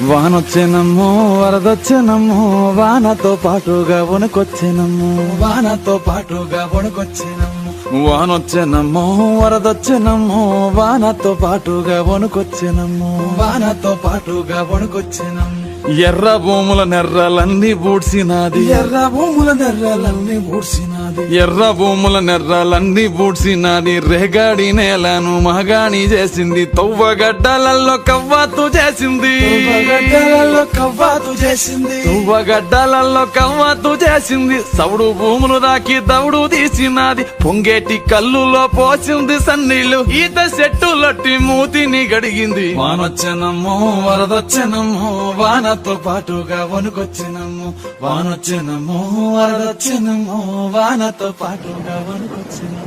వానొచ్చేనమ్మో వరదొచ్చేనమ్మో వానతో పాటుగా వణుకొచ్చేనమ్మో వానతో పాటుగా వణుకొచ్చేనమ్మో వానొచ్చేనమ్మో వరదొచ్చేనమ్మో వానతో పాటుగా వణుకొచ్చేనమ్మో వానతో పాటుగా వణుకొచ్చేనమ్మో ఎర్ర భూముల నెర్రలన్నీ బూడ్సినాది ఎర్ర భూముల నెర్రలన్నీ బూడ్సినాది ఎర్ర భూముల నెర్రలన్నీ బూడ్సినాది రేగాడి నేలను మహగాణి చేసింది తవ్వగడ్డలలో కవ్వాతు చేసింది తువ్వగడ్డలలో కవ్వాతు చేసింది సౌడు భూములు దాకి దౌడు తీసినాది పొంగేటి కల్లులో పోసింది సన్నీళ్లు ఈత చెట్టులొట్టి మూతిని గడిగింది వానొచ్చెనమ్మో వరదొచ్చెనమ్మో వానతో పాటుగా వణుకొచ్చినమ్మో వానొచ్చెనమ్మో వరదొచ్చెనమ్మో వానతో పాటుగా వణుకొచ్చినమ్మో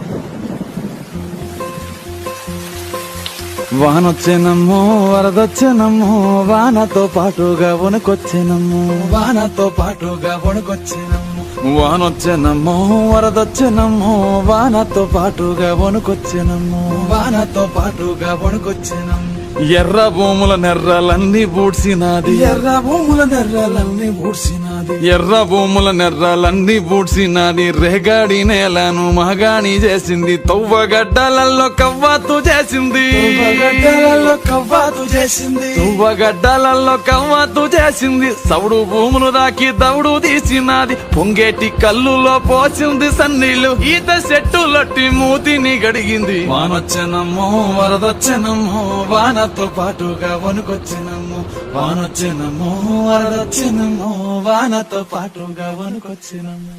వానొచ్చేనమ్మో వరదొచ్చేనమ్మో వానతో పాటుగా వణుకొచ్చేనమ్మో వానతో పాటుగా వణుకొచ్చేనమ్మో వానొచ్చేనమ్మో వరదొచ్చేనమ్మో వానతో పాటుగా వణుకొచ్చేనమ్మో వానతో పాటుగా వణుకొచ్చేనమ్మో ఎర్ర భూముల నెర్రలన్నీ బూడ్సినాది ఎర్ర భూముల నెర్రలన్నీ బూడ్సినాది ఎర్ర భూముల నెర్రలన్నీ బూడ్సినాది రేగాడి నేలను మహగాణి చేసింది తవ్వగడ్డలలో కవ్వాతు చేసింది తువ్వగడ్డలలో కవ్వాతు చేసింది సౌడు భూములు దాకి దౌడు తీసినాది పొంగేటి కల్లులో పోసింది సన్నీళ్లు ఈత చెట్టులొట్టి మూతిని గడిగింది వానొచ్చెనమ్మో వరదొచ్చెనమ్మో వానతో పాటుగా వణుకొచ్చినమ్మో వానొచ్చెనమ్మో వరదొచ్చెనమ్మో వానతో పాటుగా వణుకొచ్చినమ్మో